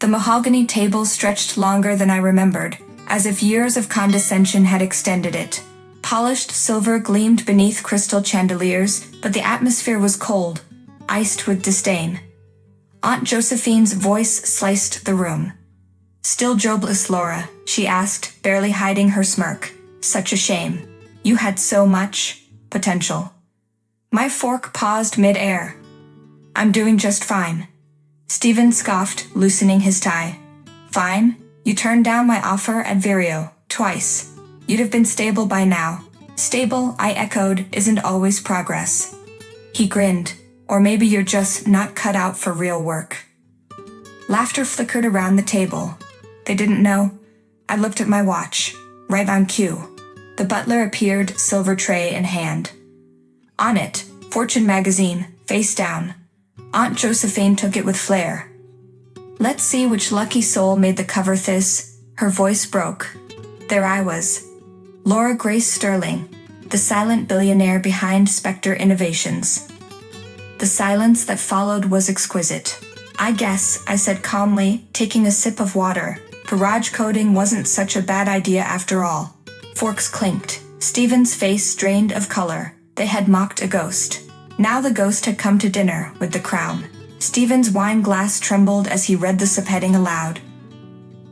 The mahogany table stretched longer than I remembered, as if years of condescension had extended it. Polished silver gleamed beneath crystal chandeliers, but the atmosphere was cold, iced with disdain. Aunt Josephine's voice sliced the room. "Still jobless, Laura?" she asked, barely hiding her smirk. "Such a shame. You had so much potential." My fork paused mid-air. "I'm doing just fine." Stephen scoffed, loosening his tie. "Fine? You turned down my offer at Vireo, twice. You'd have been stable by now." "Stable," I echoed, "isn't always progress." He grinned. "Or maybe you're just not cut out for real work." Laughter flickered around the table. They didn't know. I looked at my watch. Right on cue. The butler appeared, silver tray in hand. On it, Fortune magazine, face down. Aunt Josephine took it with flair. "Let's see which lucky soul made the cover this." Her voice broke. There I was. Laura Grace Sterling, the silent billionaire behind Spectre Innovations. The silence that followed was exquisite. "I guess," I said calmly, taking a sip of water, "garage coding wasn't such a bad idea after all." Forks clinked. Stephen's face drained of color. They had mocked a ghost. Now the ghost had come to dinner with the crown. Stephen's wine glass trembled as he read the subheading aloud.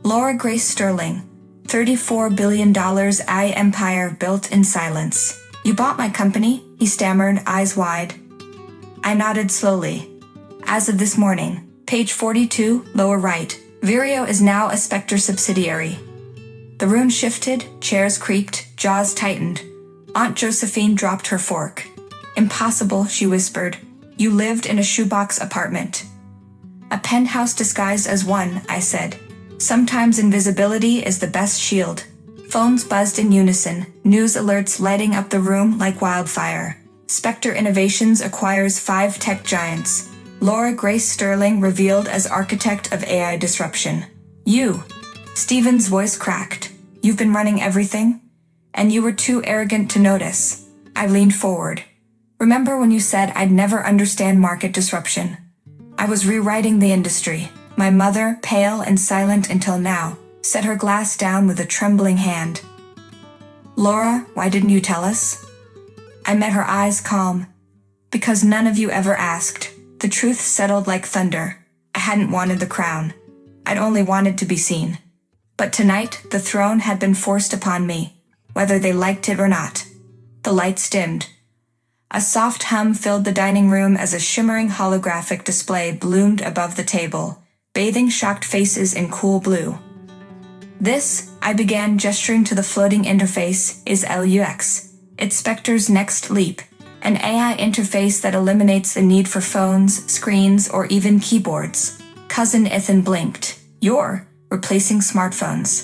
Laura Grace Sterling, $34 billion empire built in silence. "You bought my company?" he stammered, eyes wide. I nodded slowly. "As of this morning, page 42, lower right, Vireo is now a Spectre subsidiary." The room shifted, chairs creaked, jaws tightened. Aunt Josephine dropped her fork. "Impossible," she whispered. "You lived in a shoebox apartment." "A penthouse disguised as one," I said. "Sometimes invisibility is the best shield." Phones buzzed in unison, news alerts lighting up the room like wildfire. Spectre Innovations acquires 5 tech giants. Laura Grace Sterling revealed as architect of AI disruption. "You." Stephen's voice cracked. "You've been running everything? And you were too arrogant to notice." I leaned forward. "Remember when you said I'd never understand market disruption? I was rewriting the industry." My mother, pale and silent until now, set her glass down with a trembling hand. "Laura, why didn't you tell us?" I met her eyes calm. "Because none of you ever asked." The truth settled like thunder. I hadn't wanted the crown. I'd only wanted to be seen. But tonight, the throne had been forced upon me, whether they liked it or not. The lights dimmed. A soft hum filled the dining room as a shimmering holographic display bloomed above the table, bathing shocked faces in cool blue. "This," I began, gesturing to the floating interface, "is LUX. It's Spectre's next leap, an AI interface that eliminates the need for phones, screens, or even keyboards." Cousin Ethan blinked. "You're replacing smartphones.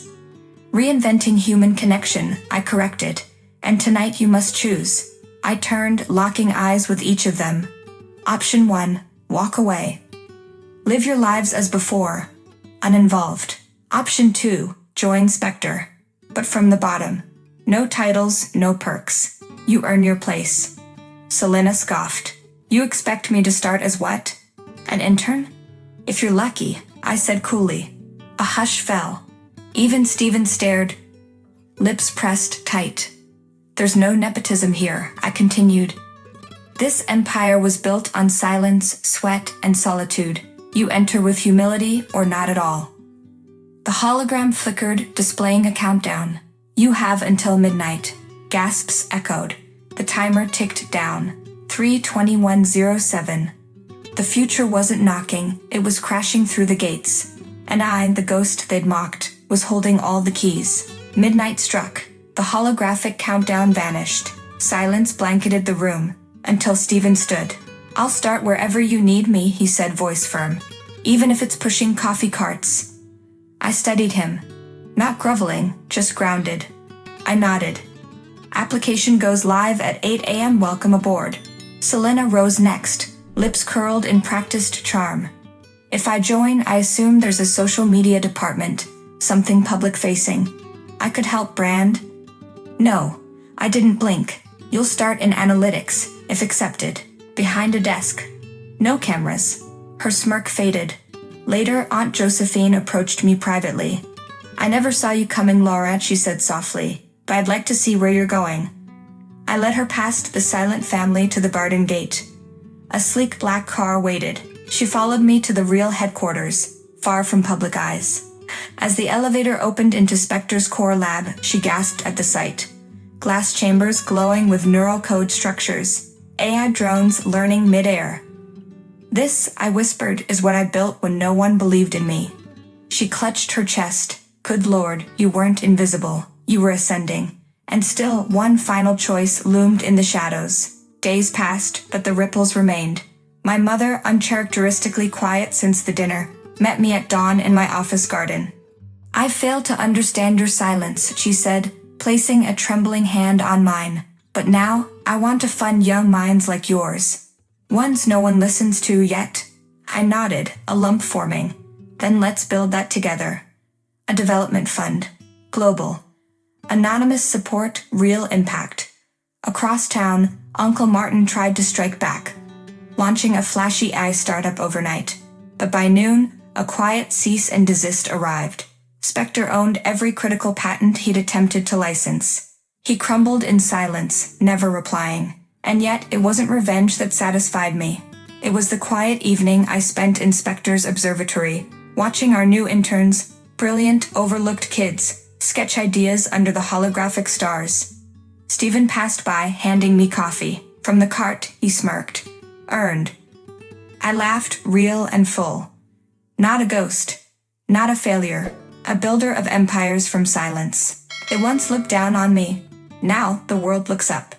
Reinventing human connection," I corrected. "And tonight you must choose." I turned, locking eyes with each of them. Option 1, walk away. Live your lives as before, uninvolved. Option 2, join Spectre. But from the bottom. No titles, no perks. You earn your place. Selena scoffed. "You expect me to start as what? An intern?" "If you're lucky," I said coolly. A hush fell. Even Stephen stared, lips pressed tight. "There's no nepotism here," I continued. "This empire was built on silence, sweat, and solitude. You enter with humility or not at all." The hologram flickered, displaying a countdown. "You have until midnight." Gasps echoed. The timer ticked down. 3:21:07. The future wasn't knocking, it was crashing through the gates. And I, the ghost they'd mocked, was holding all the keys. Midnight struck. The holographic countdown vanished. Silence blanketed the room, until Stephen stood. "I'll start wherever you need me," he said, voice firm. "Even if it's pushing coffee carts." I studied him. Not groveling, just grounded. I nodded. "Application goes live at 8 a.m. Welcome aboard." Selena rose next, lips curled in practiced charm. "If I join, I assume there's a social media department, something public-facing. I could help brand." "No." I didn't blink. "You'll start in analytics, if accepted. Behind a desk. No cameras." Her smirk faded. Later, Aunt Josephine approached me privately. "I never saw you coming, Laura," she said softly, "but I'd like to see where you're going." I led her past the silent family to the garden gate. A sleek black car waited. She followed me to the real headquarters, far from public eyes. As the elevator opened into Spectre's core lab, she gasped at the sight. Glass chambers glowing with neural code structures. AI drones learning midair. "This," I whispered, "is what I built when no one believed in me." She clutched her chest. "Good Lord, you weren't invisible. You were ascending." And still, one final choice loomed in the shadows. Days passed, but the ripples remained. My mother, uncharacteristically quiet since the dinner, met me at dawn in my office garden. "I fail to understand your silence," she said, placing a trembling hand on mine. "But now, I want to fund young minds like yours. Ones no one listens to yet." I nodded, a lump forming. "Then let's build that together. A development fund. Global. Anonymous support, real impact." Across town, Uncle Martin tried to strike back, launching a flashy AI startup overnight. But by noon, a quiet cease and desist arrived. Spectre owned every critical patent he'd attempted to license. He crumbled in silence, never replying. And yet, it wasn't revenge that satisfied me. It was the quiet evening I spent in Spectre's observatory, watching our new interns, brilliant, overlooked kids, sketch ideas under the holographic stars. Stephen passed by, handing me coffee. From the cart, he smirked. "Earned." I laughed, real and full. Not a ghost. Not a failure. A builder of empires from silence. It once looked down on me. Now, the world looks up.